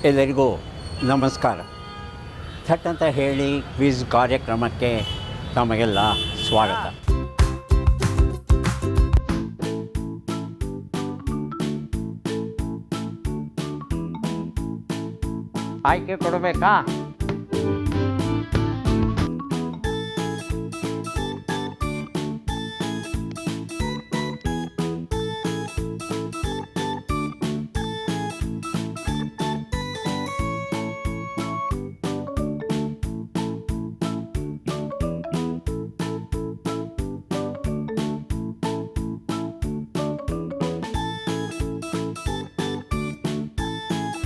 ಎಲ್ಲರಿಗೂ ನಮಸ್ಕಾರ. ಥಟ್ ಅಂತ ಹೇಳಿ ಕ್ವಿಜ್ ಕಾರ್ಯಕ್ರಮಕ್ಕೆ ತಮಗೆಲ್ಲ ಸ್ವಾಗತ. ಆಯ್ಕೆ ಕೊಡಬೇಕಾ?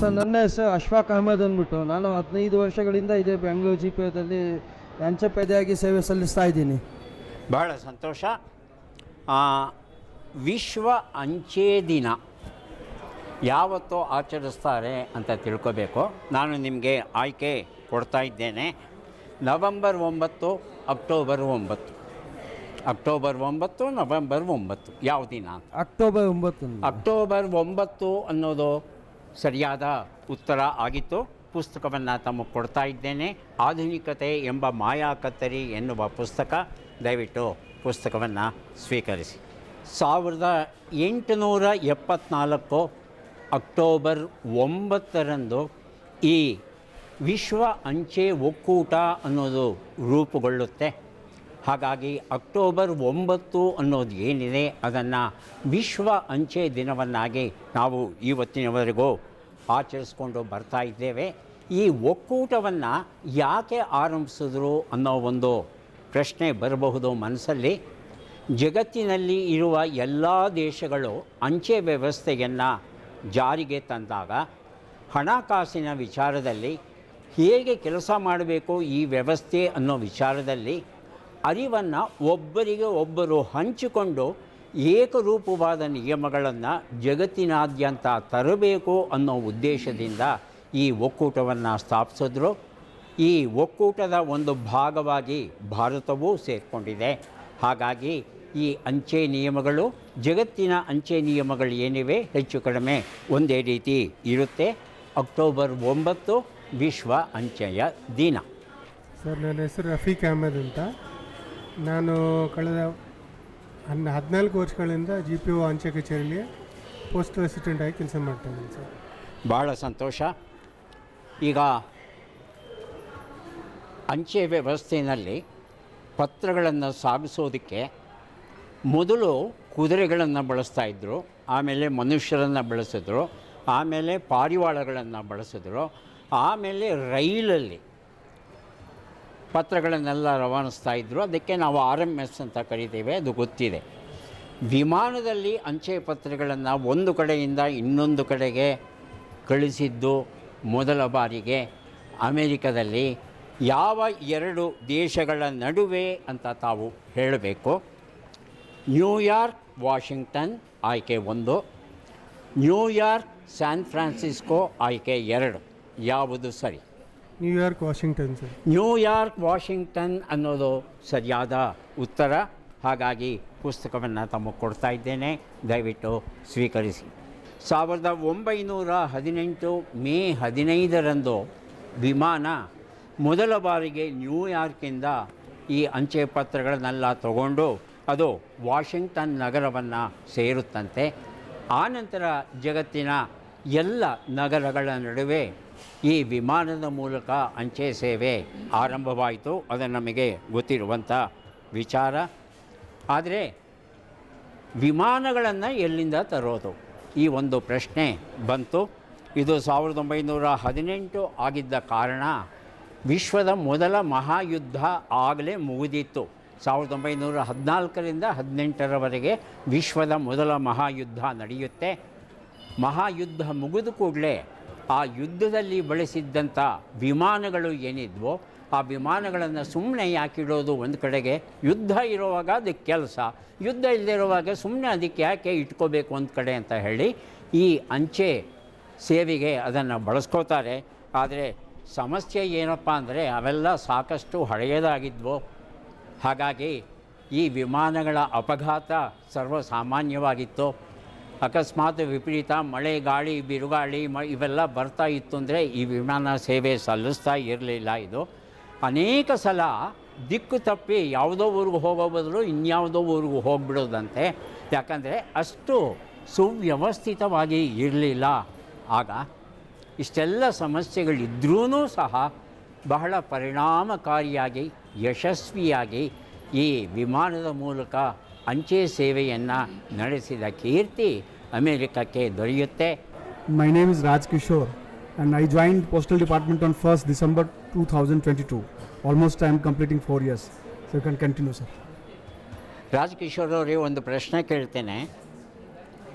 ಸರ್, ನನ್ನ ಹೆಸರು ಅಶ್ಫಾಕ್ ಅಹಮದ್ ಅಂದ್ಬಿಟ್ಟು. ನಾನು 15 ವರ್ಷಗಳಿಂದ ಇದೇ ಬೆಂಗಳೂರು GPOದಲ್ಲಿ ಅಂಚೆ ಪೇದೆಯಾಗಿ ಸೇವೆ ಸಲ್ಲಿಸ್ತಾ ಇದ್ದೀನಿ. ಬಹಳ ಸಂತೋಷ. ವಿಶ್ವ ಅಂಚೆ ದಿನ ಯಾವತ್ತೋ ಆಚರಿಸ್ತಾರೆ ಅಂತ ತಿಳ್ಕೋಬೇಕು. ನಾನು ನಿಮಗೆ ಆಯ್ಕೆ ಕೊಡ್ತಾ ಇದ್ದೇನೆ. November 9, October 9. ಅಕ್ಟೋಬರ್ 9, ನವೆಂಬರ್ 9 ಯಾವ ದಿನ? ಅಕ್ಟೋಬರ್ 9. ಅಕ್ಟೋಬರ್ 9 ಅನ್ನೋದು ಸರಿಯಾದ ಉತ್ತರ ಆಗಿತ್ತು. ಪುಸ್ತಕವನ್ನು ತಮಗೆ ಕೊಡ್ತಾ ಇದ್ದೇನೆ. ಆಧುನಿಕತೆ ಎಂಬ ಮಾಯಾ ಕತ್ತರಿ ಎನ್ನುವ ಪುಸ್ತಕ. ದಯವಿಟ್ಟು ಪುಸ್ತಕವನ್ನು ಸ್ವೀಕರಿಸಿ. 1874 ಅಕ್ಟೋಬರ್ 9ರಂದು ಈ ವಿಶ್ವ ಅಂಚೆ ಒಕ್ಕೂಟ ಅನ್ನೋದು ರೂಪುಗೊಳ್ಳುತ್ತೆ. ಹಾಗಾಗಿ ಅಕ್ಟೋಬರ್ 9 ಅನ್ನೋದು ಏನಿದೆ ಅದನ್ನು ವಿಶ್ವ ಅಂಚೆ ದಿನವನ್ನಾಗಿ ನಾವು ಇವತ್ತಿನವರೆಗೂ ಆಚರಿಸ್ಕೊಂಡು ಬರ್ತಾ ಇದ್ದೇವೆ. ಈ ಒಕ್ಕೂಟವನ್ನು ಯಾಕೆ ಆರಂಭಿಸಿದ್ರು ಅನ್ನೋ ಒಂದು ಪ್ರಶ್ನೆ ಬರಬಹುದು ಮನಸ್ಸಲ್ಲಿ. ಜಗತ್ತಿನಲ್ಲಿ ಇರುವ ಎಲ್ಲ ದೇಶಗಳು ಅಂಚೆ ವ್ಯವಸ್ಥೆಯನ್ನು ಜಾರಿಗೆ ತಂದಾಗ ಹಣಕಾಸಿನ ವಿಚಾರದಲ್ಲಿ ಹೇಗೆ ಕೆಲಸ ಮಾಡಬೇಕು ಈ ವ್ಯವಸ್ಥೆ ಅನ್ನೋ ವಿಚಾರದಲ್ಲಿ ಅರಿವನ್ನು ಒಬ್ಬರಿಗೆ ಒಬ್ಬರು ಹಂಚಿಕೊಂಡು ಏಕರೂಪವಾದ ನಿಯಮಗಳನ್ನು ಜಗತ್ತಿನಾದ್ಯಂತ ತರಬೇಕು ಅನ್ನೋ ಉದ್ದೇಶದಿಂದ ಈ ಒಕ್ಕೂಟವನ್ನು ಸ್ಥಾಪಿಸಿದ್ರು. ಈ ಒಕ್ಕೂಟದ ಒಂದು ಭಾಗವಾಗಿ ಭಾರತವೂ ಸೇರಿಕೊಂಡಿದೆ. ಹಾಗಾಗಿ ಈ ಅಂಚೆ ನಿಯಮಗಳು, ಜಗತ್ತಿನ ಅಂಚೆ ನಿಯಮಗಳು ಏನಿವೆ ಹೆಚ್ಚು ಕಡಿಮೆ ಒಂದೇ ರೀತಿ ಇರುತ್ತೆ. ಅಕ್ಟೋಬರ್ 9 ವಿಶ್ವ ಅಂಚೆಯ ದಿನ. ಸರ್, ನನ್ನ ಹೆಸರು ರಫೀಕ್ ಅಹಮದ್ ಅಂತ. ನಾನು ಕಳೆದ 14 ವರ್ಷಗಳಿಂದ GPO ಅಂಚೆ ಕಚೇರಿಯಲ್ಲಿ ಪೋಸ್ಟಲ್ ಅಸಿಸ್ಟೆಂಟ್ ಆಗಿ ಕೆಲಸ ಮಾಡ್ತಾಯಿದ್ದೀನಿ ಸರ್. ಭಾಳ ಸಂತೋಷ. ಈಗ ಅಂಚೆ ವ್ಯವಸ್ಥೆಯಲ್ಲಿ ಪತ್ರಗಳನ್ನು ಸಾಗಿಸೋದಕ್ಕೆ ಮೊದಲು ಕುದುರೆಗಳನ್ನು ಬಳಸ್ತಾಯಿದ್ರು, ಆಮೇಲೆ ಮನುಷ್ಯರನ್ನು ಬಳಸಿದ್ರು, ಆಮೇಲೆ ಪಾರಿವಾಳಗಳನ್ನು ಬಳಸಿದ್ರು, ಆಮೇಲೆ ರೈಲಲ್ಲಿ ಪತ್ರಗಳನ್ನೆಲ್ಲ ರವಾನಿಸ್ತಾ ಇದ್ದರು. ಅದಕ್ಕೆ ನಾವು RMS ಅಂತ ಕರಿತೇವೆ, ಅದು ಗೊತ್ತಿದೆ. ವಿಮಾನದಲ್ಲಿ ಅಂಚೆ ಪತ್ರಗಳನ್ನು ಒಂದು ಕಡೆಯಿಂದ ಇನ್ನೊಂದು ಕಡೆಗೆ ಕಳಿಸಿದ್ದು ಮೊದಲ ಬಾರಿಗೆ ಅಮೇರಿಕದಲ್ಲಿ. ಯಾವ 2 ದೇಶಗಳ ನಡುವೆ ಅಂತ ತಾವು ಹೇಳಬೇಕು. ನ್ಯೂಯಾರ್ಕ್, ವಾಷಿಂಗ್ಟನ್ ಆಯ್ಕೆ 1, ನ್ಯೂಯಾರ್ಕ್, ಸ್ಯಾನ್ ಫ್ರಾನ್ಸಿಸ್ಕೋ ಆಯ್ಕೆ 2. ಯಾವುದು ಸರಿ? New York, Washington sir. New York, Washington ಅನ್ನೋದು ಸರಿಯಾದ ಉತ್ತರ. ಹಾಗಾಗಿ ಪುಸ್ತಕವನ್ನು ತಮಗೆ ಕೊಡ್ತಾ ಇದ್ದೇನೆ, ದಯವಿಟ್ಟು ಸ್ವೀಕರಿಸಿ. 1918 ಮೇ 15ರಂದು ವಿಮಾನ ಮೊದಲ ಬಾರಿಗೆ ನ್ಯೂಯಾರ್ಕಿಂದ ಈ ಅಂಚೆ ಪತ್ರಗಳನ್ನೆಲ್ಲ ತಗೊಂಡು ಅದು ವಾಷಿಂಗ್ಟನ್ ನಗರವನ್ನು ಸೇರುತ್ತಂತೆ. ಆನಂತರ ಜಗತ್ತಿನ ಎಲ್ಲ ನಗರಗಳ ನಡುವೆ ಈ ವಿಮಾನದ ಮೂಲಕ ಅಂಚೆ ಸೇವೆ ಆರಂಭವಾಯಿತು. ಅದು ನಮಗೆ ಗೊತ್ತಿರುವಂಥ ವಿಚಾರ. ಆದರೆ ವಿಮಾನಗಳನ್ನು ಎಲ್ಲಿಂದ ತರೋದು ಈ ಒಂದು ಪ್ರಶ್ನೆ ಬಂತು. ಇದು 1918 ಆಗಿದ್ದ ಕಾರಣ ವಿಶ್ವದ ಮೊದಲ ಮಹಾಯುದ್ಧ ಆಗಲೇ ಮುಗಿದಿತ್ತು. 1914ರಿಂದ 18ರವರೆಗೆ ವಿಶ್ವದ ಮೊದಲ ಮಹಾಯುದ್ಧ ನಡೆಯುತ್ತೆ. ಮಹಾಯುದ್ಧ ಮುಗಿದ ಕೂಡಲೇ ಆ ಯುದ್ಧದಲ್ಲಿ ಬಳಸಿದ್ದಂಥ ವಿಮಾನಗಳು ಏನಿದ್ವೋ ಆ ವಿಮಾನಗಳನ್ನು ಸುಮ್ಮನೆ ಯಾಕಿಡೋದು ಒಂದು ಕಡೆಗೆ? ಯುದ್ಧ ಇರುವಾಗ ಅದಕ್ಕೆ ಕೆಲಸ, ಯುದ್ಧ ಇಲ್ಲದೆ ಇರುವಾಗ ಸುಮ್ಮನೆ ಅದಕ್ಕೆ ಯಾಕೆ ಇಟ್ಕೋಬೇಕು ಒಂದು ಕಡೆ ಅಂತ ಹೇಳಿ ಈ ಅಂಚೆ ಸೇವೆಗೆ ಅದನ್ನು ಬಳಸ್ಕೋತಾರೆ. ಆದರೆ ಸಮಸ್ಯೆ ಏನಪ್ಪ ಅಂದರೆ ಅವೆಲ್ಲ ಸಾಕಷ್ಟು ಹಳೆಯದಾಗಿದ್ವು. ಹಾಗಾಗಿ ಈ ವಿಮಾನಗಳ ಅಪಘಾತ ಸರ್ವಸಾಮಾನ್ಯವಾಗಿತ್ತು. ಅಕಸ್ಮಾತ್ ವಿಪರೀತ ಮಳೆ ಗಾಳಿ ಬಿರುಗಾಳಿ ಇವೆಲ್ಲ ಬರ್ತಾ ಇತ್ತು ಅಂದರೆ ಈ ವಿಮಾನ ಸೇವೆ ಸಲ್ಲಿಸ್ತಾ ಇರಲಿಲ್ಲ. ಇದು ಅನೇಕ ಸಲ ದಿಕ್ಕು ತಪ್ಪಿ ಯಾವುದೋ ಊರಿಗೆ ಹೋಗೋ ಬದಲು ಇನ್ಯಾವುದೋ ಊರಿಗೆ ಹೋಗಿಬಿಡೋದಂತೆ. ಯಾಕಂದರೆ ಅಷ್ಟು ಸುವ್ಯವಸ್ಥಿತವಾಗಿ ಇರಲಿಲ್ಲ. ಆಗ ಇಷ್ಟೆಲ್ಲ ಸಮಸ್ಯೆಗಳಿದ್ರೂ ಸಹ ಬಹಳ ಪರಿಣಾಮಕಾರಿಯಾಗಿ ಯಶಸ್ವಿಯಾಗಿ ಈ ವಿಮಾನದ ಮೂಲಕ ಅಂಚೆ ಸೇವೆಯನ್ನು ನಡೆಸಿದ ಕೀರ್ತಿ ಅಮೇರಿಕಕ್ಕೆ ದೊರೆಯುತ್ತೆ. My name is Raj Kishore and I joined Postal Department on 1st December 2022. Almost I am completing 4 years. So you can continue, sir. ರಾಜಕಿಶೋರ್ ಅವರೇ, ಒಂದು ಪ್ರಶ್ನೆ ಕೇಳ್ತೇನೆ.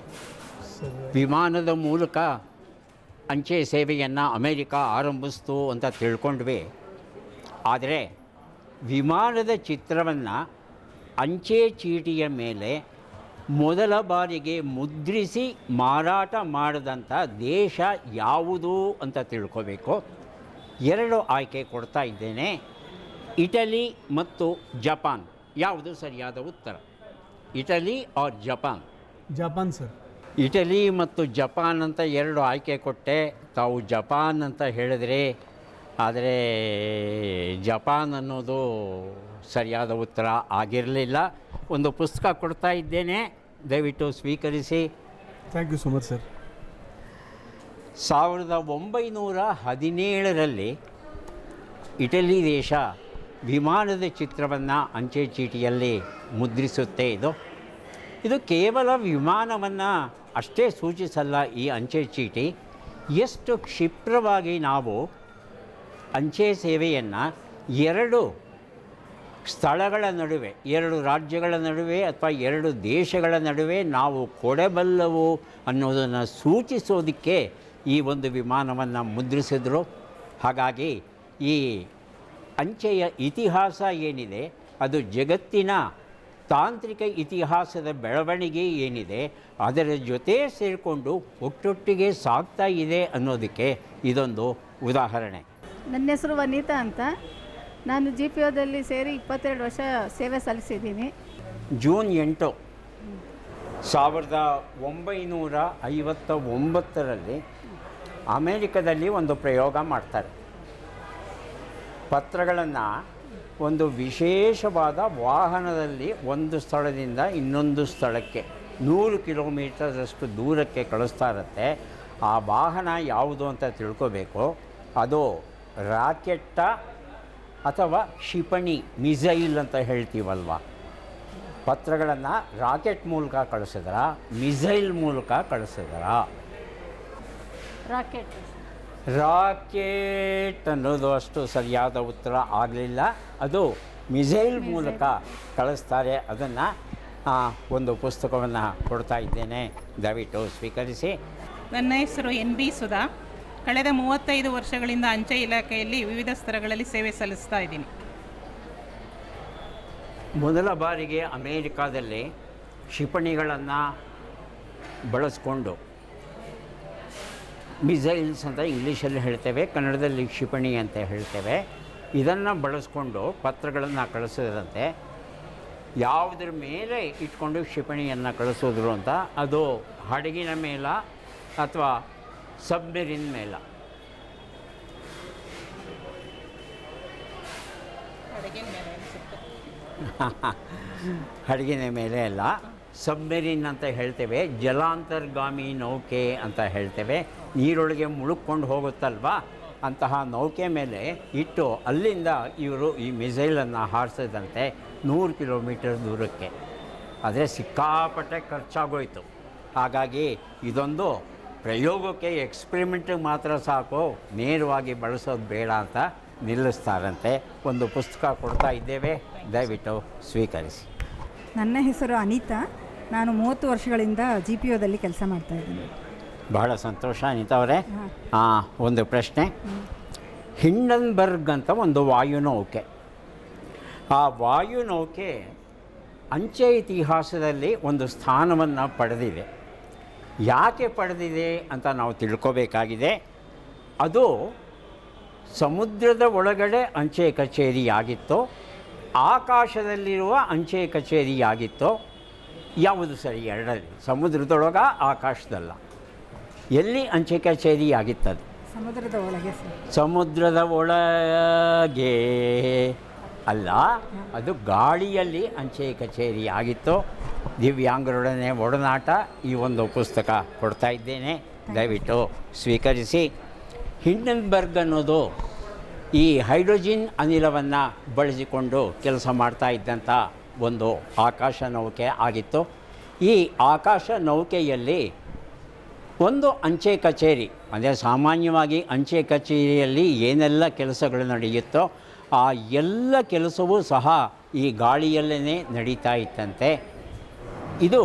ವಿಮಾನದ ಮೂಲಕ ಅಂಚೆ ಸೇವೆಯನ್ನು ಅಮೇರಿಕ ಆರಂಭಿಸ್ತು ಅಂತ ತಿಳ್ಕೊಂಡ್ವಿ. ಆದರೆ ವಿಮಾನದ ಚಿತ್ರವನ್ನು ಅಂಚೆ ಚೀಟಿಯ ಮೇಲೆ ಮೊದಲ ಬಾರಿಗೆ ಮುದ್ರಿಸಿ ಮಾರಾಟ ಮಾಡಿದಂಥ ದೇಶ ಯಾವುದು ಅಂತ ತಿಳ್ಕೋಬೇಕು. 2 ಆಯ್ಕೆ ಕೊಡ್ತಾ ಇದ್ದೇನೆ, ಇಟಲಿ ಮತ್ತು ಜಪಾನ್. ಯಾವುದು ಸರಿಯಾದ ಉತ್ತರ? Italy or Japan? Japan, sir. Italy ಮತ್ತು ಜಪಾನ್ ಅಂತ 2 ಆಯ್ಕೆ ಕೊಟ್ಟೆ. ತಾವು ಜಪಾನ್ ಅಂತ ಹೇಳಿದ್ರೆ, ಆದರೆ ಜಪಾನ್ ಅನ್ನೋದು ಸರಿಯಾದ ಉತ್ತರ ಆಗಿರಲಿಲ್ಲ. ಒಂದು ಪುಸ್ತಕ ಕೊಡ್ತಾ ಇದ್ದೇನೆ, ದಯವಿಟ್ಟು ಸ್ವೀಕರಿಸಿ. Thank you so much, sir. 1917ರಲ್ಲಿ ಇಟಲಿ ದೇಶ ವಿಮಾನದ ಚಿತ್ರವನ್ನು ಅಂಚೆ ಚೀಟಿಯಲ್ಲಿ ಮುದ್ರಿಸುತ್ತೆ. ಇದು ಕೇವಲ ವಿಮಾನವನ್ನು ಅಷ್ಟೇ ಸೂಚಿಸಲ್ಲ. ಈ ಅಂಚೆ ಚೀಟಿ ಎಷ್ಟು ಕ್ಷಿಪ್ರವಾಗಿ ನಾವು ಅಂಚೆ ಸೇವೆಯನ್ನು 2 ಸ್ಥಳಗಳ ನಡುವೆ, 2 ರಾಜ್ಯಗಳ ನಡುವೆ ಅಥವಾ 2 ದೇಶಗಳ ನಡುವೆ ನಾವು ಕೊಡಬಲ್ಲವು ಅನ್ನೋದನ್ನು ಸೂಚಿಸೋದಕ್ಕೆ ಈ ಒಂದು ವಿಮಾನವನ್ನು ಮುದ್ರಿಸಿದ್ರು. ಹಾಗಾಗಿ ಈ ಅಂಚೆಯ ಇತಿಹಾಸ ಏನಿದೆ ಅದು ಜಗತ್ತಿನ ತಾಂತ್ರಿಕ ಇತಿಹಾಸದ ಬೆಳವಣಿಗೆ ಏನಿದೆ ಅದರ ಜೊತೆ ಸೇರಿಕೊಂಡು ಒಟ್ಟೊಟ್ಟಿಗೆ ಸಾಗ್ತಾ ಇದೆ ಅನ್ನೋದಕ್ಕೆ ಇದೊಂದು ಉದಾಹರಣೆ. ನನ್ನ ಹೆಸರು ವನಿತಾ ಅಂತ. ನಾನು GPOದಲ್ಲಿ ಸೇರಿ 22 ವರ್ಷ ಸೇವೆ ಸಲ್ಲಿಸಿದ್ದೀನಿ. ಜೂನ್ 8, 1959ರಲ್ಲಿ ಅಮೇರಿಕದಲ್ಲಿ ಒಂದು ಪ್ರಯೋಗ ಮಾಡ್ತಾರೆ. ಪತ್ರಗಳನ್ನು ಒಂದು ವಿಶೇಷವಾದ ವಾಹನದಲ್ಲಿ ಒಂದು ಸ್ಥಳದಿಂದ ಇನ್ನೊಂದು ಸ್ಥಳಕ್ಕೆ 100 ಕಿಲೋಮೀಟರಷ್ಟು ದೂರಕ್ಕೆ ಕಳಿಸ್ತಾ ಇರುತ್ತೆ. ಆ ವಾಹನ ಯಾವುದು ಅಂತ ತಿಳ್ಕೋಬೇಕು. ಅದು ರಾಕೆಟ್ಟ ಅಥವಾ ಕ್ಷಿಪಣಿ, ಮಿಸೈಲ್ ಅಂತ ಹೇಳ್ತೀವಲ್ವ. ಪತ್ರಗಳನ್ನು ರಾಕೆಟ್ ಮೂಲಕ ಕಳಿಸಿದ್ರ, ಮಿಸೈಲ್ ಮೂಲಕ ಕಳಿಸಿದ್ರ? ರಾಕೆಟ್ ಅನ್ನೋದು ಅಷ್ಟು ಸರಿಯಾದ ಉತ್ತರ ಆಗಲಿಲ್ಲ. ಅದು ಮಿಸೈಲ್ ಮೂಲಕ ಕಳಿಸ್ತಾರೆ. ಅದನ್ನು ಒಂದು ಪುಸ್ತಕವನ್ನು ಕೊಡ್ತಾ ಇದ್ದೇನೆ, ದಯವಿಟ್ಟು ಸ್ವೀಕರಿಸಿ. ನನ್ನ ಹೆಸರು NB ಸುಧಾ. ಕಳೆದ 35 ವರ್ಷಗಳಿಂದ ಅಂಚೆ ಇಲಾಖೆಯಲ್ಲಿ ವಿವಿಧ ಸ್ತರಗಳಲ್ಲಿ ಸೇವೆ ಸಲ್ಲಿಸ್ತಾ ಇದ್ದೀನಿ. ಮೊದಲ ಬಾರಿಗೆ ಅಮೇರಿಕಾದಲ್ಲಿ ಕ್ಷಿಪಣಿಗಳನ್ನು ಬಳಸ್ಕೊಂಡು, ಮಿಸೈಲ್ಸ್ ಅಂತ ಇಂಗ್ಲೀಷಲ್ಲಿ ಹೇಳ್ತೇವೆ, ಕನ್ನಡದಲ್ಲಿ ಕ್ಷಿಪಣಿ ಅಂತ ಹೇಳ್ತೇವೆ, ಇದನ್ನು ಬಳಸ್ಕೊಂಡು ಪತ್ರಗಳನ್ನು ಕಳಿಸೋದಂತೆ. ಯಾವುದ್ರ ಮೇಲೆ ಇಟ್ಕೊಂಡು ಕ್ಷಿಪಣಿಯನ್ನು ಕಳಿಸೋದ್ರು ಅಂತ, ಅದು ಹಡಗಿನ ಮೇಲ ಅಥವಾ ಸಬ್ಮೆರಿನ್ ಮೇಲ? ಹಡಗಿನ ಮೇಲೆ ಅಲ್ಲ, ಸಬ್ಮೆರಿನ್ ಅಂತ ಹೇಳ್ತೇವೆ, ಜಲಾಂತರ್ಗಾಮಿ ನೌಕೆ ಅಂತ ಹೇಳ್ತೇವೆ. ನೀರೊಳಗೆ ಮುಳುಕ್ಕೊಂಡು ಹೋಗುತ್ತಲ್ವ, ಅಂತಹ ನೌಕೆ ಮೇಲೆ ಇಟ್ಟು ಅಲ್ಲಿಂದ ಇವರು ಈ ಮಿಸೈಲನ್ನು ಹಾರಿಸಿದಂತೆ 100 ಕಿಲೋಮೀಟರ್ ದೂರಕ್ಕೆ. ಆದರೆ ಸಿಕ್ಕಾಪಟ್ಟೆ ಖರ್ಚಾಗೋಯ್ತು. ಹಾಗಾಗಿ ಇದೊಂದು ಪ್ರಯೋಗಕ್ಕೆ, ಎಕ್ಸ್ಪೆರಿಮೆಂಟಿಗೆ ಮಾತ್ರ ಸಾಕು, ನೇರವಾಗಿ ಬಳಸೋದು ಬೇಡ ಅಂತ ನಿಲ್ಲಿಸ್ತಾರಂತೆ. ಒಂದು ಪುಸ್ತಕ ಕೊಡ್ತಾ ಇದ್ದೇವೆ, ದಯವಿಟ್ಟು ಸ್ವೀಕರಿಸಿ. ನನ್ನ ಹೆಸರು ಅನಿತಾ. ನಾನು 30 ವರ್ಷಗಳಿಂದ GPOದಲ್ಲಿ ಕೆಲಸ ಮಾಡ್ತಾಯಿದ್ದೀನಿ. ಬಹಳ ಸಂತೋಷ ಅನಿತಾ ಅವರೇ. ಒಂದು ಪ್ರಶ್ನೆ. ಹಿಂಡನ್ಬರ್ಗ್ ಅಂತ ಒಂದು ವಾಯುನೌಕೆ, ಆ ವಾಯುನೌಕೆ ಅಂಚೆ ಇತಿಹಾಸದಲ್ಲಿ ಒಂದು ಸ್ಥಾನವನ್ನು ಪಡೆದಿದೆ. ಯಾಕೆ ಪಡೆದಿದೆ ಅಂತ ನಾವು ತಿಳ್ಕೋಬೇಕಾಗಿದೆ. ಅದು ಸಮುದ್ರದ ಒಳಗಡೆ ಅಂಚೆ ಕಚೇರಿಯಾಗಿತ್ತು, ಆಕಾಶದಲ್ಲಿರುವ ಅಂಚೆ ಕಚೇರಿಯಾಗಿತ್ತು. ಯಾವುದು ಸರಿ ಎರಡರಲ್ಲಿ? ಸಮುದ್ರದೊಳಗ, ಆಕಾಶದಲ್ಲ? ಎಲ್ಲಿ ಅಂಚೆ ಕಚೇರಿ ಆಗಿತ್ತದು? ಸಮುದ್ರದ ಒಳಗೆ ಸರ್. ಸಮುದ್ರದ ಒಳಗೆ ಅಲ್ಲ, ಅದು ಗಾಳಿಯಲ್ಲಿ ಅಂಚೆ ಕಚೇರಿ ಆಗಿತ್ತು. ದಿವ್ಯಾಂಗರೊಡನೆ ಒಡನಾಟ ಈ ಒಂದು ಪುಸ್ತಕ ಕೊಡ್ತಾ ಇದ್ದೇನೆ, ದಯವಿಟ್ಟು ಸ್ವೀಕರಿಸಿ. ಹಿಂಡೆನ್ಬರ್ಗ್ ಅನ್ನೋದು ಈ ಹೈಡ್ರೋಜಿನ್ ಅನಿಲವನ್ನು ಬಳಸಿಕೊಂಡು ಕೆಲಸ ಮಾಡ್ತಾ ಇದ್ದಂಥ ಒಂದು ಆಕಾಶ ನೌಕೆ ಆಗಿತ್ತು. ಈ ಆಕಾಶ ನೌಕೆಯಲ್ಲಿ ಒಂದು ಅಂಚೆ ಕಚೇರಿ, ಅಂದರೆ ಸಾಮಾನ್ಯವಾಗಿ ಅಂಚೆ ಕಚೇರಿಯಲ್ಲಿ ಏನೆಲ್ಲ ಕೆಲಸಗಳು ನಡೆಯುತ್ತೋ ಆ ಎಲ್ಲ ಕೆಲಸವೂ ಸಹ ಈ ಗಾಳಿಯಲ್ಲೇ ನಡೀತಾ ಇತ್ತಂತೆ. ಇದು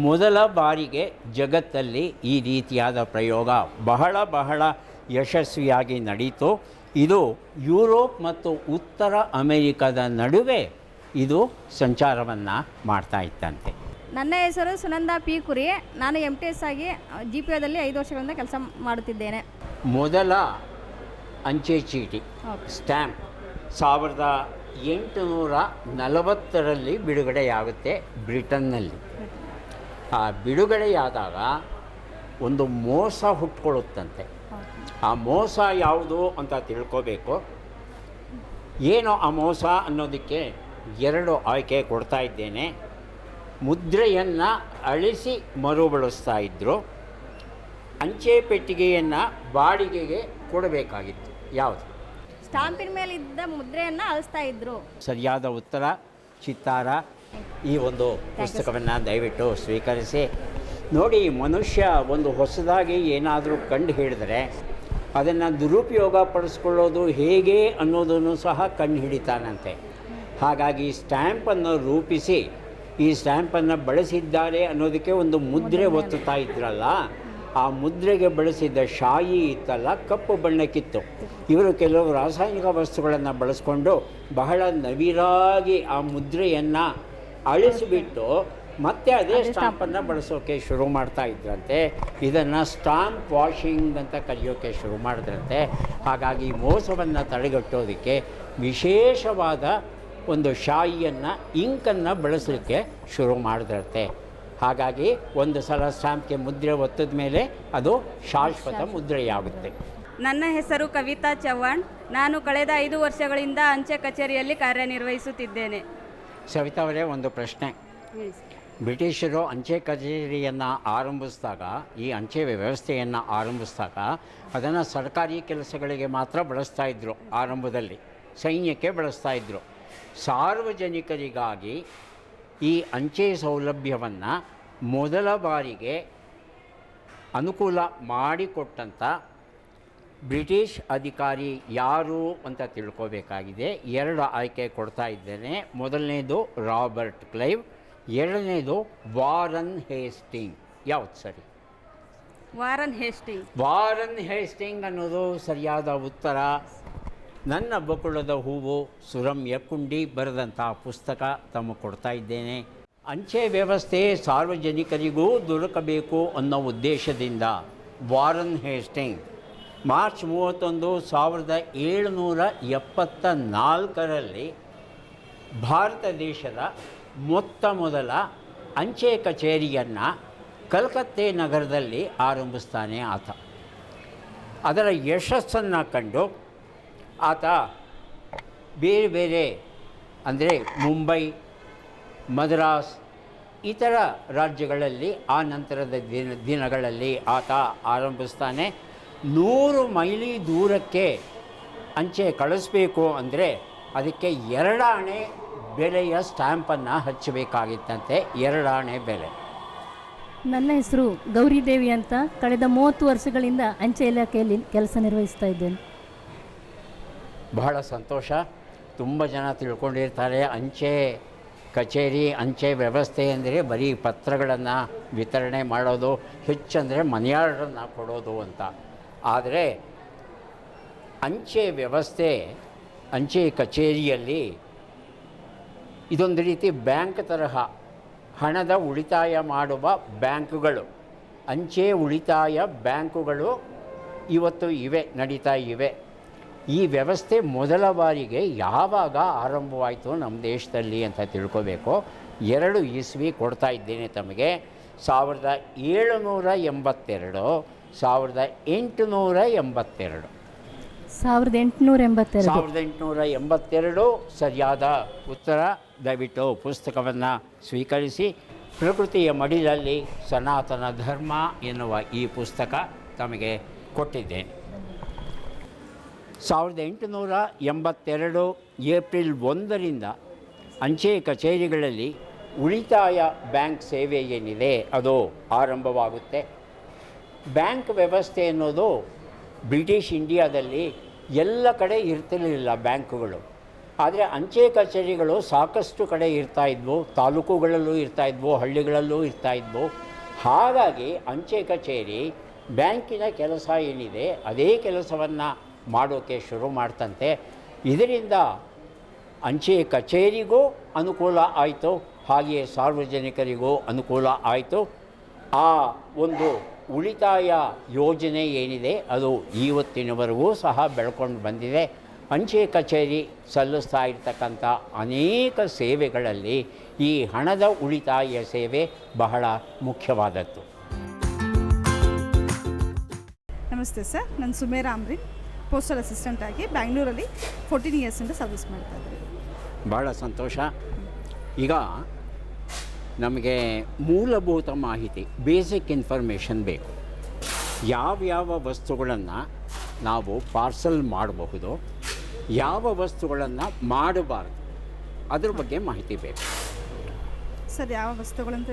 ಮೊದಲ ಬಾರಿಗೆ ಜಗತ್ತಲ್ಲಿ ಈ ರೀತಿಯಾದ ಪ್ರಯೋಗ ಬಹಳ ಯಶಸ್ವಿಯಾಗಿ ನಡೀತು. ಇದು ಯುರೋಪ್ ಮತ್ತು ಉತ್ತರ ಅಮೆರಿಕದ ನಡುವೆ ಇದು ಸಂಚಾರವನ್ನು ಮಾಡ್ತಾ ಇತ್ತಂತೆ. ನನ್ನ ಹೆಸರು ಸುನಂದಾ ಪಿ ಕುರಿ. ನಾನು MTS ಆಗಿ GPOದಲ್ಲಿ 5 ವರ್ಷಗಳಿಂದ ಕೆಲಸ ಮಾಡುತ್ತಿದ್ದೇನೆ. ಮೊದಲ ಅಂಚೆ ಚೀಟಿ ಸ್ಟ್ಯಾಂಪ್ 1840ರಲ್ಲಿ ಬಿಡುಗಡೆಯಾಗುತ್ತೆ ಬ್ರಿಟನ್ನಲ್ಲಿ. ಆ ಬಿಡುಗಡೆಯಾದಾಗ ಒಂದು ಮೋಸ ಹುಟ್ಕೊಳ್ಳುತ್ತಂತೆ. ಆ ಮೋಸ ಯಾವುದು ಅಂತ ತಿಳ್ಕೋಬೇಕು. ಏನೋ ಆ ಮೋಸ ಅನ್ನೋದಕ್ಕೆ 2 ಆಯ್ಕೆ ಕೊಡ್ತಾ ಇದ್ದೇನೆ. ಮುದ್ರೆಯನ್ನು ಅಳಿಸಿ ಮರುಬಳಸ್ತಾ ಇದ್ದರು, ಅಂಚೆ ಪೆಟ್ಟಿಗೆಯನ್ನು ಬಾಡಿಗೆಗೆ ಕೊಡಬೇಕಾಗಿತ್ತು. ಯಾವುದು? ಸ್ಟಾಂಪಿನ ಮೇಲೆ ಇದ್ದ ಮುದ್ರೆಯನ್ನು ಅಳಿಸ್ತಾ ಇದ್ರು. ಸರಿಯಾದ ಉತ್ತರ ಚಿತ್ತಾರ. ಈ ಒಂದು ಪುಸ್ತಕವನ್ನು ದಯವಿಟ್ಟು ಸ್ವೀಕರಿಸಿ. ನೋಡಿ, ಮನುಷ್ಯ ಒಂದು ಹೊಸದಾಗಿ ಏನಾದರೂ ಕಂಡು ಹಿಡಿದರೆ ಅದನ್ನು ದುರುಪಯೋಗ ಪಡಿಸ್ಕೊಳ್ಳೋದು ಹೇಗೆ ಅನ್ನೋದನ್ನು ಸಹ ಕಂಡು ಹಿಡಿತಾನಂತೆ. ಹಾಗಾಗಿ ಸ್ಟ್ಯಾಂಪನ್ನು ರೂಪಿಸಿ ಈ ಸ್ಟ್ಯಾಂಪನ್ನು ಬಳಸಿದ್ದಾರೆ ಅನ್ನೋದಕ್ಕೆ ಒಂದು ಮುದ್ರೆ ಒತ್ತುತ್ತಾ ಇದ್ರಲ್ಲ, ಆ ಮುದ್ರೆಗೆ ಬಳಸಿದ್ದ ಶಾಯಿ ಇತ್ತಲ್ಲ, ಕಪ್ಪು ಬಣ್ಣಕ್ಕಿತ್ತು. ಇವರು ಕೆಲವು ರಾಸಾಯನಿಕ ವಸ್ತುಗಳನ್ನು ಬಳಸ್ಕೊಂಡು ಬಹಳ ನವಿರಾಗಿ ಆ ಮುದ್ರೆಯನ್ನು ಅಳಿಸಿಬಿಟ್ಟು ಮತ್ತೆ ಅದೇ ಸ್ಟಾಂಪನ್ನು ಬಳಸೋಕ್ಕೆ ಶುರು ಮಾಡ್ತಾ ಇದ್ರಂತೆ. ಇದನ್ನು ಸ್ಟಾಂಪ್ ವಾಷಿಂಗ್ ಅಂತ ಕರೆಯೋಕ್ಕೆ ಶುರು ಮಾಡಿದ್ರಂತೆ. ಹಾಗಾಗಿ ಮೋಸವನ್ನು ತಡೆಗಟ್ಟೋದಕ್ಕೆ ವಿಶೇಷವಾದ ಒಂದು ಶಾಯಿಯನ್ನು, ಇಂಕನ್ನು ಬಳಸಲಿಕ್ಕೆ ಶುರು ಮಾಡಿದ್ರಂತೆ. ಹಾಗಾಗಿ ಒಂದು ಸಲ ಸ್ಟಾಂಪ್ಗೆ ಮುದ್ರೆ ಒತ್ತಿದ ಮೇಲೆ ಅದು ಶಾಶ್ವತ ಮುದ್ರೆಯಾಗುತ್ತೆ. ನನ್ನ ಹೆಸರು ಕವಿತಾ ಚವ್ಹಾಣ್. ನಾನು ಕಳೆದ 5 ವರ್ಷಗಳಿಂದ ಅಂಚೆ ಕಚೇರಿಯಲ್ಲಿ ಕಾರ್ಯನಿರ್ವಹಿಸುತ್ತಿದ್ದೇನೆ. ಸವಿತಾ ಅವರೇ, ಒಂದು ಪ್ರಶ್ನೆ. ಬ್ರಿಟಿಷರು ಅಂಚೆ ಕಚೇರಿಯನ್ನು ಆರಂಭಿಸಿದಾಗ, ಈ ಅಂಚೆ ವ್ಯವಸ್ಥೆಯನ್ನು ಆರಂಭಿಸಿದಾಗ ಅದನ್ನು ಸರ್ಕಾರಿ ಕೆಲಸಗಳಿಗೆ ಮಾತ್ರ ಬಳಸ್ತಾ ಇದ್ದರು. ಆರಂಭದಲ್ಲಿ ಸೈನ್ಯಕ್ಕೆ ಬಳಸ್ತಾ ಇದ್ದರು. ಸಾರ್ವಜನಿಕರಿಗಾಗಿ ಈ ಅಂಚೆ ಸೌಲಭ್ಯವನ್ನು ಮೊದಲ ಬಾರಿಗೆ ಅನುಕೂಲ ಮಾಡಿಕೊಟ್ಟಂಥ ಬ್ರಿಟಿಷ್ ಅಧಿಕಾರಿ ಯಾರು ಅಂತ ತಿಳ್ಕೋಬೇಕಾಗಿದೆ. 2 ಆಯ್ಕೆ ಕೊಡ್ತಾ ಇದ್ದೇನೆ. ಮೊದಲನೇದು ರಾಬರ್ಟ್ ಕ್ಲೈವ್, ಎರಡನೇದು ವಾರನ್ ಹೇಸ್ಟಿಂಗ್. ಯಾವುದು ಸರಿ? Warren Hastings. ವಾರನ್ ಹೇಸ್ಟಿಂಗ್ ಅನ್ನೋದು ಸರಿಯಾದ ಉತ್ತರ. ನನ್ನ ಬಕುಳದ ಹೂವು ಸುರಂ ಯಕ್ಕುಂಡಿ ಬರೆದಂಥ ಪುಸ್ತಕ ತಮಗೆ ಕೊಡ್ತಾ ಇದ್ದೇನೆ. ಅಂಚೆ ವ್ಯವಸ್ಥೆ ಸಾರ್ವಜನಿಕರಿಗೂ ದೊರಕಬೇಕು ಅನ್ನೋ ಉದ್ದೇಶದಿಂದ ವಾರನ್ ಹೇಸ್ಟಿಂಗ್ ಮಾರ್ಚ್ 31, 1774ರಲ್ಲಿ ಭಾರತ ದೇಶದ ಮೊತ್ತ ಮೊದಲ ಅಂಚೆ ಕಚೇರಿಯನ್ನು ಕಲ್ಕತ್ತೆ ನಗರದಲ್ಲಿ ಆರಂಭಿಸ್ತಾನೆ ಆತ. ಅದರ ಯಶಸ್ಸನ್ನು ಕಂಡು ಆತ ಬೇರೆ ಬೇರೆ, ಅಂದರೆ ಮುಂಬೈ, ಮದ್ರಾಸ್, ಇತರ ರಾಜ್ಯಗಳಲ್ಲಿ ಆ ನಂತರದ ದಿನಗಳಲ್ಲಿ ಆತ ಆರಂಭಿಸ್ತಾನೆ. 100 ಮೈಲಿ ದೂರಕ್ಕೆ ಅಂಚೆ ಕಳಿಸ್ಬೇಕು ಅಂದರೆ ಅದಕ್ಕೆ 2 ಆಣೆ ಬೆಲೆಯ ಸ್ಟ್ಯಾಂಪನ್ನು ಹಚ್ಚಬೇಕಾಗಿತ್ತಂತೆ. 2 ಆಣೆ ಬೆಲೆ. ನನ್ನ ಹೆಸರು ಗೌರಿದೇವಿ ಅಂತ. ಕಳೆದ 30 ವರ್ಷಗಳಿಂದ ಅಂಚೆ ಇಲಾಖೆಯಲ್ಲಿ ಕೆಲಸ ನಿರ್ವಹಿಸ್ತಾ ಇದ್ದೇನೆ. ಬಹಳ ಸಂತೋಷ. ತುಂಬ ಜನ ತಿಳ್ಕೊಂಡಿರ್ತಾರೆ ಅಂಚೆ ಕಚೇರಿ, ಅಂಚೆ ವ್ಯವಸ್ಥೆ ಅಂದರೆ ಬರೀ ಪತ್ರಗಳನ್ನು ವಿತರಣೆ ಮಾಡೋದು, ಹೆಚ್ಚಂದರೆ ಮನೆಯಾರ್ಡರನ್ನು ಕೊಡೋದು ಅಂತ. ಆದರೆ ಅಂಚೆ ವ್ಯವಸ್ಥೆ, ಅಂಚೆ ಕಚೇರಿಯಲ್ಲಿ ಇದೊಂದು ರೀತಿ ಬ್ಯಾಂಕ್ ತರಹ ಹಣದ ಉಳಿತಾಯ ಮಾಡುವ ಬ್ಯಾಂಕುಗಳು, ಅಂಚೆ ಉಳಿತಾಯ ಬ್ಯಾಂಕುಗಳು ಇವತ್ತು ನಡೀತಾ ಇವೆ. ಈ ವ್ಯವಸ್ಥೆ ಮೊದಲ ಬಾರಿಗೆ ಯಾವಾಗ ಆರಂಭವಾಯಿತು ನಮ್ಮ ದೇಶದಲ್ಲಿ ಅಂತ ತಿಳ್ಕೋಬೇಕು. 2 ಇಸ್ವಿ ಕೊಡ್ತಾ ಇದ್ದೇನೆ ತಮಗೆ. 1782, 1882. 1882 ಸರಿಯಾದ ಉತ್ತರ. ದಯವಿಟ್ಟು ಪುಸ್ತಕವನ್ನು ಸ್ವೀಕರಿಸಿ. ಪ್ರಕೃತಿಯ ಮಡಿಲಲ್ಲಿ ಸನಾತನ ಧರ್ಮ ಎನ್ನುವ ಈ ಪುಸ್ತಕ ತಮಗೆ ಕೊಟ್ಟಿದ್ದೇನೆ. 1882 ಏಪ್ರಿಲ್ 1ರಿಂದ ಅಂಚೆ ಕಚೇರಿಗಳಲ್ಲಿ ಉಳಿತಾಯ ಬ್ಯಾಂಕ್ ಸೇವೆ ಏನಿದೆ ಅದು ಆರಂಭವಾಗುತ್ತೆ. ಬ್ಯಾಂಕ್ ವ್ಯವಸ್ಥೆ ಅನ್ನೋದು ಬ್ರಿಟಿಷ್ ಇಂಡಿಯಾದಲ್ಲಿ ಎಲ್ಲ ಕಡೆ ಇರ್ತಿರಲಿಲ್ಲ ಬ್ಯಾಂಕುಗಳು. ಆದರೆ ಅಂಚೆ ಕಚೇರಿಗಳು ಸಾಕಷ್ಟು ಕಡೆ ಇರ್ತಾಯಿದ್ವು, ತಾಲೂಕುಗಳಲ್ಲೂ ಇರ್ತಾಯಿದ್ವು, ಹಳ್ಳಿಗಳಲ್ಲೂ ಇರ್ತಾಯಿದ್ವು. ಹಾಗಾಗಿ ಅಂಚೆ ಕಚೇರಿ ಬ್ಯಾಂಕಿನ ಕೆಲಸ ಏನಿದೆ ಅದೇ ಕೆಲಸವನ್ನು ಮಾಡೋಕ್ಕೆ ಶುರು ಮಾಡ್ತಂತೆ. ಇದರಿಂದ ಅಂಚೆ ಕಚೇರಿಗೂ ಅನುಕೂಲ ಆಯಿತು, ಹಾಗೆಯೇ ಸಾರ್ವಜನಿಕರಿಗೂ ಅನುಕೂಲ ಆಯಿತು. ಆ ಒಂದು ಉಳಿತಾಯ ಯೋಜನೆ ಏನಿದೆ ಅದು ಇವತ್ತಿನವರೆಗೂ ಸಹ ಬೆಳ್ಕೊಂಡು ಬಂದಿದೆ. ಅಂಚೆ ಕಚೇರಿ ಸಲ್ಲಿಸ್ತಾ ಇರ್ತಕ್ಕಂಥ ಅನೇಕ ಸೇವೆಗಳಲ್ಲಿ ಈ ಹಣದ ಉಳಿತಾಯ ಸೇವೆ ಬಹಳ ಮುಖ್ಯವಾದದ್ದು. ನಮಸ್ತೆ ಸರ್, ನಾನು ಸುಮೇರಾ ಅಮ್ರಿನ್, ಪೋಸ್ಟಲ್ ಅಸಿಸ್ಟೆಂಟ್ ಆಗಿ ಬ್ಯಾಂಗ್ಳೂರಲ್ಲಿ 14 ಇಯರ್ಸಿಂದ ಸರ್ವಿಸ್ ಮಾಡ್ತಾ ಇದ್ದೀನಿ. ಭಾಳ ಸಂತೋಷ. ಈಗ ನಮಗೆ ಮೂಲಭೂತ ಮಾಹಿತಿ, ಬೇಸಿಕ್ ಇನ್ಫಾರ್ಮೇಷನ್ ಬೇಕು. ಯಾವ್ಯಾವ ವಸ್ತುಗಳನ್ನು ನಾವು ಪಾರ್ಸಲ್ ಮಾಡಬಹುದು, ಯಾವ ವಸ್ತುಗಳನ್ನು ಮಾಡಬಾರ್ದು, ಅದ್ರ ಬಗ್ಗೆ ಮಾಹಿತಿ ಬೇಕು. ಸರ್, ಯಾವ ವಸ್ತುಗಳಂತ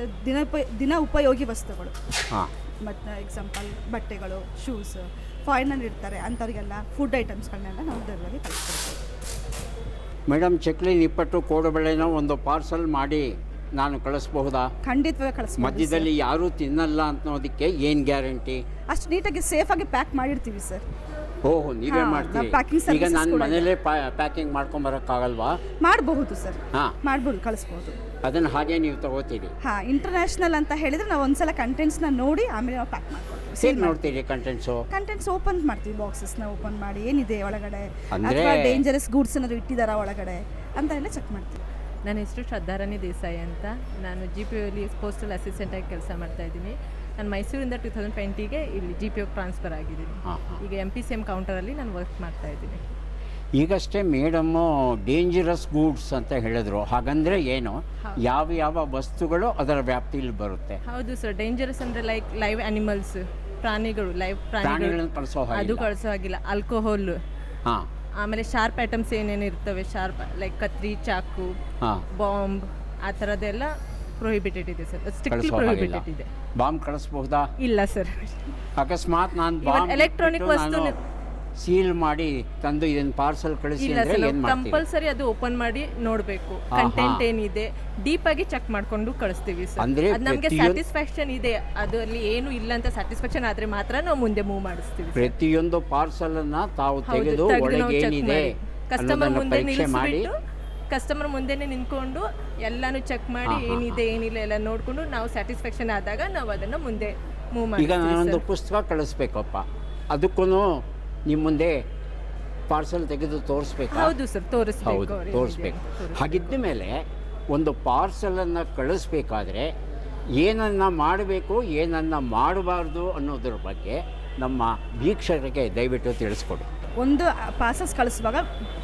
ದಿನ ಉಪಯೋಗಿ ವಸ್ತುಗಳು. ಹಾಂ. ಮತ್ತು ಎಕ್ಸಾಂಪಲ್ ಬಟ್ಟೆಗಳು, ಶೂಸ್, ಫಾರಿನಲ್ಲಿ ಇರ್ತಾರೆ ಅಂಥವ್ರಿಗೆಲ್ಲ ಫುಡ್ ಐಟಮ್ಸ್ಗಳನ್ನೆಲ್ಲ ನಾವು ಇದರಲ್ಲಿ ಕಳಿಸ್ಕೊಡ್ತೀವಿ. ಮೇಡಮ್, ಚಕ್ಲಿ, ನಿಪ್ಪಟ್ಟು, ಕೋಡುಬಳೆನೋ ಒಂದು ಪಾರ್ಸಲ್ ಮಾಡಿ ನಾನು ಕಳಿಸ್ಬಹುದಾ? ಖಂಡಿತವಾಗಿ ಕಳಿಸ್ಬೋದು. ಮಧ್ಯದಲ್ಲಿ ಯಾರೂ ತಿನ್ನಲ್ಲ ಅನ್ನೋದಕ್ಕೆ ಏನು ಗ್ಯಾರಂಟಿ? ಅಷ್ಟು ನೀಟಾಗಿ ಸೇಫಾಗಿ ಪ್ಯಾಕ್ ಮಾಡಿರ್ತೀವಿ ಸರ್. ಓಹೋ, ನೀವೇ ಮಾಡ್ತೀವಿ? ಈಗ ನಾನು ಮನೇಲೇ ಪ್ಯಾಕಿಂಗ್ ಮಾಡ್ಕೊಂಬರೋಕ್ಕಾಗಲ್ವಾ? ಮಾಡಬಹುದು ಸರ್. ಹಾಂ, ಮಾಡ್ಬೋದು, ಕಳಿಸ್ಬೋದು. ಅದನ್ನು ಹಾಗೆ ನೀವು ತಗೋತೀರಿ? ಹಾಂ, ಇಂಟರ್ನ್ಯಾಷನಲ್ ಅಂತ ಹೇಳಿದರೆ ನಾವು ಒಂದ್ಸಲ ಕಂಟೆಂಟ್ಸ್ನ ನೋಡಿ ಆಮೇಲೆ ನಾವು ಪ್ಯಾಕ್ ಮಾಡ್ಕೊಡ್ತೀವಿ. ಹೇಗೆ ನೋಡ್ತೀರಿ ಕಂಟೆಂಟ್ಸು? ಕಂಟೆಂಟ್ಸ್ ಓಪನ್ ಮಾಡ್ತೀವಿ, ಬಾಕ್ಸಸ್ನ ಓಪನ್ ಮಾಡಿ ಏನಿದೆ ಒಳಗಡೆ, ಅಂದರೆ ಅಥವಾ ಡೇಂಜರಸ್ ಗೂಡ್ಸ್ ಏನಾದ್ರು ಇಟ್ಟಿದ್ದಾರಾ ಒಳಗಡೆ ಅಂತ ಎಲ್ಲ ಚೆಕ್ ಮಾಡ್ತೀವಿ. ನನ್ನ ಹೆಸರು ಶ್ರದ್ಧಾರಾಣಿ ದೇಸಾಯಿ ಅಂತ. ನಾನು GPOಲಿ ಪೋಸ್ಟಲ್ ಅಸಿಸ್ಟೆಂಟಾಗಿ ಕೆಲಸ ಮಾಡ್ತಾಯಿದ್ದೀನಿ. ನಾನು ಮೈಸೂರಿಂದ 2020ಗೆ ಇಲ್ಲಿ GPO ಟ್ರಾನ್ಸ್ಫರ್ ಆಗಿದ್ದೀನಿ. ಈಗ MPCM ಕೌಂಟರಲ್ಲಿ ನಾನು ವರ್ಕ್ ಮಾಡ್ತಾಯಿದ್ದೀನಿ. ಈಗಷ್ಟೇ ಮೇಡಮ್ಮು ಡೇಂಜರಸ್ ಗೂಡ್ಸ್ ಅಂತ ಹೇಳಿದ್ರು. ಹಾಗಂದರೆ ಏನು? ಯಾವ ಯಾವ ವಸ್ತುಗಳು ಅದರ ವ್ಯಾಪ್ತಿಯಲ್ಲಿ ಬರುತ್ತೆ? ಹೌದು ಸರ್, ಡೇಂಜರಸ್ ಅಂದರೆ ಲೈಕ್ ಲೈವ್ ಆ್ಯನಿಮಲ್ಸ್, ಪ್ರಾಣಿಗಳು, ಲೈವ್ ಪ್ರಾಣಿಗಳನ್ನು ಅದು ಕಳಿಸೋ ಹಾಗಿಲ್ಲ. ಆಲ್ಕೋಹಾಲ್, ಹಾಂ, ಆಮೇಲೆ ಶಾರ್ಪ್ ಐಟಮ್ಸ್ ಏನೇನು ಇರ್ತವೆ, ಶಾರ್ಪ್ ಲೈಕ್ ಕತ್ರಿ, ಚಾಕು, ಬಾಂಬ್, ಆ ಥರದ್ದೆಲ್ಲ ಪ್ರೊಹಿಬಿಟೆಡ್ ಇದೆ ಸರ್, ಸ್ಟ್ರಿಕ್ಟ್ಲಿ ಪ್ರೊಹಿಬಿಟೆಡ್ ಇದೆ. ಬಾಂಬ್ ಕಳಿಸ್ಬಹುದಾ? ಇಲ್ಲ ಸರ್. ಅಕಸ್ಮಾತ್ ನಾನು ಬಾಂಬ್ ಎಲೆಕ್ಟ್ರಾನಿಕ್ ವಸ್ತು ಸೀಲ್ ಮಾಡಿ ತಂದು ಇದನ್ನು ಪಾರ್ಸಲ್ ಕಳಿಸಿ ಅಂದರೆ ಏನು ಮಾಡ್ತೀವಿ? ಕಂಪಲ್ಸರಿ ಅದು ಓಪನ್ ಮಾಡಿ ನೋಡಬೇಕು, ಕಂಟೆಂಟ್ ಏನಿದೆ ಡೀಪ್ ಆಗಿ ಚೆಕ್ ಮಾಡ್ಕೊಂಡು ಕಳಿಸ್ತೀವಿ ಸರ್. ಅಂದರೆ ನಮಗೆ ಸ್ಯಾಟಿಸ್ಫ್ಯಾಕ್ಷನ್ ಇದೆ, ಅದರಲ್ಲಿ ಏನು ಇಲ್ಲ ಅಂತ ಸ್ಯಾಟಿಸ್ಫ್ಯಾಕ್ಷನ್ ಆದರೆ ಮಾತ್ರ ನಾವು ಮುಂದೆ ಮೂವ್ ಮಾಡಿಸ್ತೀವಿ. ಪ್ರತಿಯೊಂದು ಪಾರ್ಸಲನ್ನು ತಾವು ತೆಗೆದು ಒಳಗೆ ಏನಿದೆ ಕಸ್ಟಮರ್ ಮುಂದೆ ನಿಲ್ಲಿಸ್ಬಿಟ್ಟು ಕಸ್ಟಮರ್ ಮುಂದೆನೇ ನಿಂತ್ಕೊಂಡು ಎಲ್ಲಾನು ಚೆಕ್ ಮಾಡಿ ಏನಿದೆ ಏನಿಲ್ಲ ಎಲ್ಲ ನೋಡಿಕೊಂಡು ನಾವು ಸ್ಯಾಟಿಸ್ಫ್ಯಾಕ್ಷನ್ ಆದಾಗ ನಾವು ಅದನ್ನು ಮುಂದೆ ಮೂವ್ ಮಾಡಿ. ಈಗ ನಾನೊಂದು ಪುಸ್ತಕ ಕಳಿಸ್ಬೇಕಪ್ಪ, ಅದಕ್ಕೂ ನಿಮ್ಮ ಮುಂದೆ ಪಾರ್ಸಲ್ ತೆಗೆದು ತೋರಿಸ್ಬೇಕು? ಹೌದು ಸರ್, ಹೌದು, ತೋರಿಸ್ಬೇಕು. ಹಾಗಿದ್ದ ಮೇಲೆ ಒಂದು ಪಾರ್ಸಲನ್ನು ಕಳಿಸ್ಬೇಕಾದ್ರೆ ಏನನ್ನು ಮಾಡಬೇಕು, ಏನನ್ನು ಮಾಡಬಾರ್ದು ಅನ್ನೋದ್ರ ಬಗ್ಗೆ ನಮ್ಮ ವೀಕ್ಷಕರಿಗೆ ದಯವಿಟ್ಟು ತಿಳಿಸ್ಕೊಡಿ. ಒಂದು ಪಾರ್ಸಲ್ಸ್ ಕಳಿಸುವಾಗ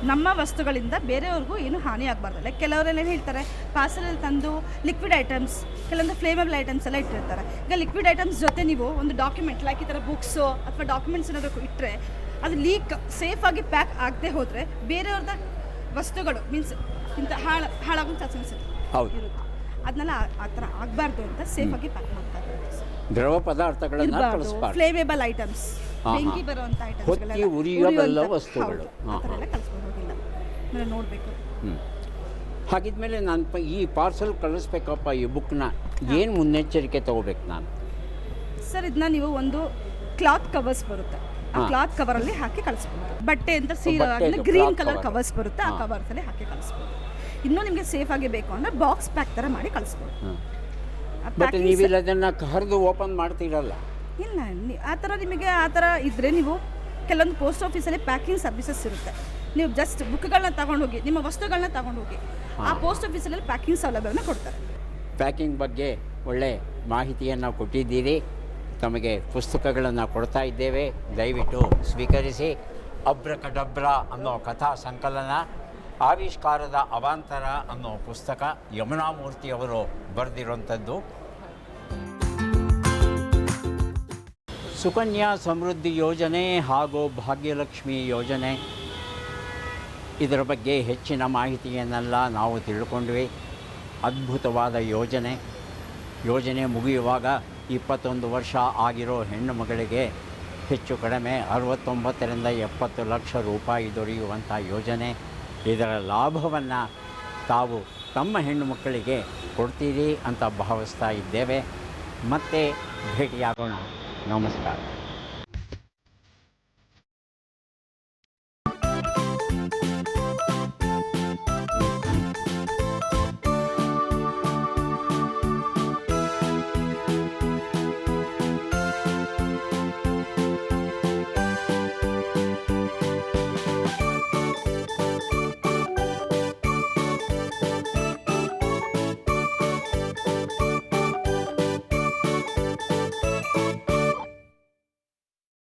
ನಮ್ಮ ವಸ್ತುಗಳಿಂದ ಬೇರೆಯವ್ರಿಗೂ ಏನು ಹಾನಿ ಆಗಬಾರ್ದು. ಲೈಕ್ ಕೆಲವರೆಲ್ಲ ಹೇಳ್ತಾರೆ ಪಾರ್ಸಲಲ್ಲಿ ತಂದು ಲಿಕ್ವಿಡ್ ಐಟಮ್ಸ್, ಕೆಲವೊಂದು ಫ್ಲೇಮಬಲ್ ಐಟಮ್ಸ್ ಎಲ್ಲ ಇಟ್ಟಿರ್ತಾರೆ. ಈಗ ಲಿಕ್ವಿಡ್ ಐಟಮ್ಸ್ ಜೊತೆ ನೀವು ಒಂದು ಡಾಕ್ಯುಮೆಂಟ್ ಲೈಕ್ ಈ ಥರ ಬುಕ್ಸು ಅಥವಾ ಡಾಕ್ಯುಮೆಂಟ್ಸ್ ಏನಾದರೂ ಇಟ್ಟರೆ ಅದು ಲೀಕ್ ಸೇಫಾಗಿ ಪ್ಯಾಕ್ ಆಗದೆ ಹೋದರೆ ಬೇರೆಯವ್ರದ ವಸ್ತುಗಳು ಮೀನ್ಸ್ ಇಂಥ ಹಾಳಾಗೋ ಚಾನ್ಸಸ್ ಇರುತ್ತೆ. ಅದನ್ನೆಲ್ಲ ಆ ಥರ ಆಗಬಾರ್ದು ಅಂತ ಸೇಫಾಗಿ ಪ್ಯಾಕ್ ಮಾಡ್ತಾರೆ. ದ್ರವ ಪದಾರ್ಥಗಳನ್ನು ಕಳಿಸಬಾರ್ದು. ಫ್ಲೇಮೇಬಲ್ ಐಟಮ್ಸ್, ಬೆಂಕಿ ಬರುವಂಥ ಹೊತ್ತಿ ಉರಿಯಬಲ್ಲ ವಸ್ತುಗಳು ಆ ಥರ ಎಲ್ಲ ಕಳಿಸ್ಬೋದಿಲ್ಲ, ಅಂದರೆ ನೋಡಬೇಕು. ಹಾಗಿದ್ಮೇಲೆ ನಾನು ಈ ಪಾರ್ಸಲ್ ಕಳಿಸ್ಬೇಕಪ್ಪ ಈ ಬುಕ್ನ, ಏನು ಮುನ್ನೆಚ್ಚರಿಕೆ ತೊಗೋಬೇಕು ನಾನು? ಸರ್, ಇದನ್ನ ನೀವು ಒಂದು ಕ್ಲಾತ್ ಕವರ್ಸ್ ಬರುತ್ತೆ, ಆ ಕ್ಲಾತ್ ಕವರಲ್ಲಿ ಹಾಕಿ ಕಳಿಸ್ಬೋದು. ಬಟ್ಟೆ ಅಂತ ಗ್ರೀನ್ ಕಲರ್ ಕವರ್ಸ್ ಬರುತ್ತೆ, ಆ ಕವರ್ಸಲ್ಲಿ ಹಾಕಿ ಕಳಿಸ್ಬೋದು. ಇನ್ನೂ ನಿಮಗೆ ಸೇಫಾಗಿ ಬೇಕು ಅಂದರೆ ಬಾಕ್ಸ್ ಪ್ಯಾಕ್ ಥರ ಮಾಡಿ ಕಳಿಸ್ಬೋದು. ಬಟ್ ನೀವಿಲ್ಲ ಅದನ್ನು ಹರಿದು ಓಪನ್ ಮಾಡ್ತೀರಲ್ಲ? ಇಲ್ಲ, ಆ ಥರ ನಿಮಗೆ ಆ ಥರ ಇದ್ದರೆ ನೀವು ಕೆಲವೊಂದು ಪೋಸ್ಟ್ ಆಫೀಸಲ್ಲಿ ಪ್ಯಾಕಿಂಗ್ ಸರ್ವಿಸಸ್ ಇರುತ್ತೆ. ನೀವು ಜಸ್ಟ್ ಬುಕ್ಗಳನ್ನ ತಗೊಂಡೋಗಿ, ನಿಮ್ಮ ವಸ್ತುಗಳನ್ನ ತಗೊಂಡೋಗಿ ಆ ಪೋಸ್ಟ್ ಆಫೀಸಲ್ಲಿ ಪ್ಯಾಕಿಂಗ್ ಸೌಲಭ್ಯವನ್ನು ಕೊಡ್ತಾರೆ. ಪ್ಯಾಕಿಂಗ್ ಬಗ್ಗೆ ಒಳ್ಳೆ ಮಾಹಿತಿಯನ್ನು ಕೊಟ್ಟಿದ್ದೀರಿ. ತಮಗೆ ಪುಸ್ತಕಗಳನ್ನು ಕೊಡ್ತಾ ಇದ್ದೇವೆ, ದಯವಿಟ್ಟು ಸ್ವೀಕರಿಸಿ. ಅಬ್ರಕಡಬ್ರ ಅನ್ನೋ ಕಥಾ ಸಂಕಲನ, ಆವಿಷ್ಕಾರದ ಅವಾಂತರ ಅನ್ನೋ ಪುಸ್ತಕ ಯಮುನಾ ಮೂರ್ತಿಯವರು ಬರೆದಿರುವಂಥದ್ದು. ಸುಕನ್ಯಾ ಸಮೃದ್ಧಿ ಯೋಜನೆ ಹಾಗೂ ಭಾಗ್ಯಲಕ್ಷ್ಮಿ ಯೋಜನೆ, ಇದರ ಬಗ್ಗೆ ಹೆಚ್ಚಿನ ಮಾಹಿತಿಯನ್ನೆಲ್ಲ ನಾವು ತಿಳ್ಕೊಂಡ್ವಿ. ಅದ್ಭುತವಾದ ಯೋಜನೆ ಮುಗಿಯುವಾಗ 21 ವರ್ಷ ಆಗಿರೋ ಹೆಣ್ಣು ಮಗಳಿಗೆ ಹೆಚ್ಚು ಕಡಿಮೆ 69ರಿಂದ 70 ಲಕ್ಷ ರೂಪಾಯಿ ದೊರೆಯುವಂಥ ಯೋಜನೆ. ಇದರ ಲಾಭವನ್ನು ತಾವು ತಮ್ಮ ಹೆಣ್ಣು ಮಕ್ಕಳಿಗೆ ಕೊಡ್ತೀರಿ ಅಂತ ಭಾವಿಸ್ತಾ ಇದ್ದೇವೆ. ಮತ್ತೆ ಭೇಟಿಯಾಗೋಣ. ನಮಸ್ಕಾರ.